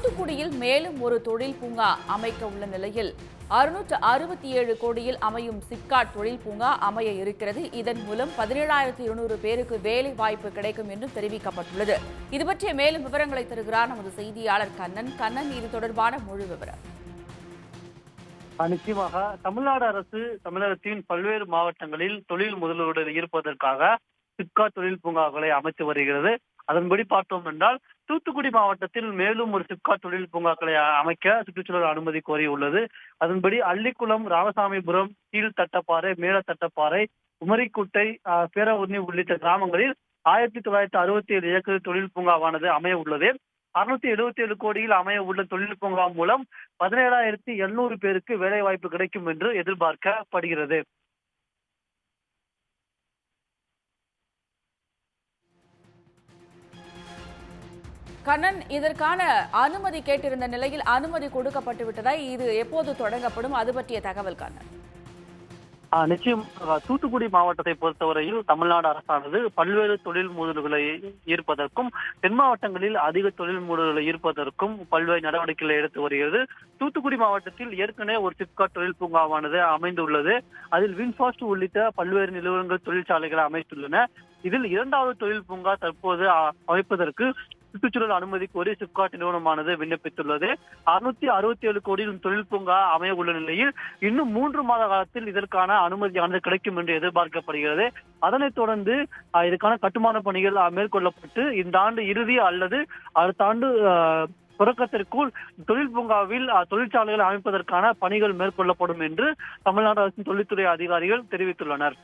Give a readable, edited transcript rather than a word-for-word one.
தூத்துக்குடியில் மேலும் ஒரு தொழில் பூங்கா அமைக்க உள்ள நிலையில் 667 கோடியில் அமையும் சிப்காட் தொழில் பூங்கா அமைய இருக்கிறது. இதன் மூலம் 17,200 பேருக்கு வேலை வாய்ப்பு கிடைக்கும் என்று தெரிவிக்கப்பட்டுள்ளது. இது பற்றிய மேலும் விவரங்களை தருகிறார் நமது செய்தியாளர் கண்ணன். கண்ணன், இது தொடர்பான முழு விவரம். நிச்சயமாக தமிழ்நாடு அரசு தமிழகத்தின் பல்வேறு மாவட்டங்களில் தொழில் முதலீடு ஈர்ப்பதற்காக சிப்காட் தொழில் பூங்காக்களை அமைத்து வருகிறது. அதன்படி பார்த்தோம் என்றால் தூத்துக்குடி மாவட்டத்தில் மேலும் ஒரு சிப்காட் தொழில் பூங்காக்களை அமைக்க சுற்றுச்சூழல் அனுமதி கோரியுள்ளது. அதன்படி அள்ளிக்குளம், ராமசாமிபுரம், கீழ்த்தட்டப்பாறை, மேலத்தட்டப்பாறை, உமரிக்குட்டை, பேரவுர்ணி உள்ளிட்ட கிராமங்களில் 1967 ஏக்கர் தொழில் பூங்காவானது அமைய உள்ளது. 677 கோடியில் அமைய உள்ள தொழில் பூங்கா மூலம் 17,700 பேருக்கு வேலை வாய்ப்பு கிடைக்கும் என்று எதிர்பார்க்கப்படுகிறது. கண்ணன், இதற்கான அனுமதி கேட்டிருந்த நிலையில் அனுமதி கொடுக்கப்பட்டு விட்டதா? இது எப்போது தொடங்கப்படும்? அது பற்றிய தகவல் கண்ணன். நிச்சயம். தூத்துக்குடி மாவட்டத்தை பொறுத்தவரையில் தமிழ்நாடு அரசானது பல்வேறு தொழில் முதலீடுகளை ஈர்ப்பதற்கும் தென் மாவட்டங்களில் அதிக தொழில் முதலீடுகளை ஈர்ப்பதற்கும் பல்வேறு நடவடிக்கைகளை எடுத்து வருகிறது. தூத்துக்குடி மாவட்டத்தில் ஏற்கனவே ஒரு சிப்காட் தொழில் பூங்காவானது அமைந்துள்ளது. அதில் வின்ஃபாஸ்ட் உள்ளிட்ட பல்வேறு நிறுவனங்கள் தொழிற்சாலைகளை அமைத்துள்ளன. இதில் இரண்டாவது தொழில் பூங்கா தற்போது அமைப்பதற்கு சுற்றுச்சூழல் அனுமதி கோரி சிப்காட் நிறுவனமானது விண்ணப்பித்துள்ளது. 667 கோடியில் தொழில் பூங்கா அமைய உள்ள நிலையில் இன்னும் 3 மாத காலத்தில் இதற்கான அனுமதியானது கிடைக்கும் என்று எதிர்பார்க்கப்படுகிறது. அதனைத் தொடர்ந்து இதற்கான கட்டுமான பணிகள் மேற்கொள்ளப்பட்டு இந்த ஆண்டு இறுதி அல்லது அடுத்த ஆண்டு தொடக்கத்திற்குள் தொழில் பூங்காவில் தொழிற்சாலைகள் அமைப்பதற்கான பணிகள் மேற்கொள்ளப்படும் என்று தமிழ்நாடு அரசின் தொழில்துறை அதிகாரிகள் தெரிவித்துள்ளனர்.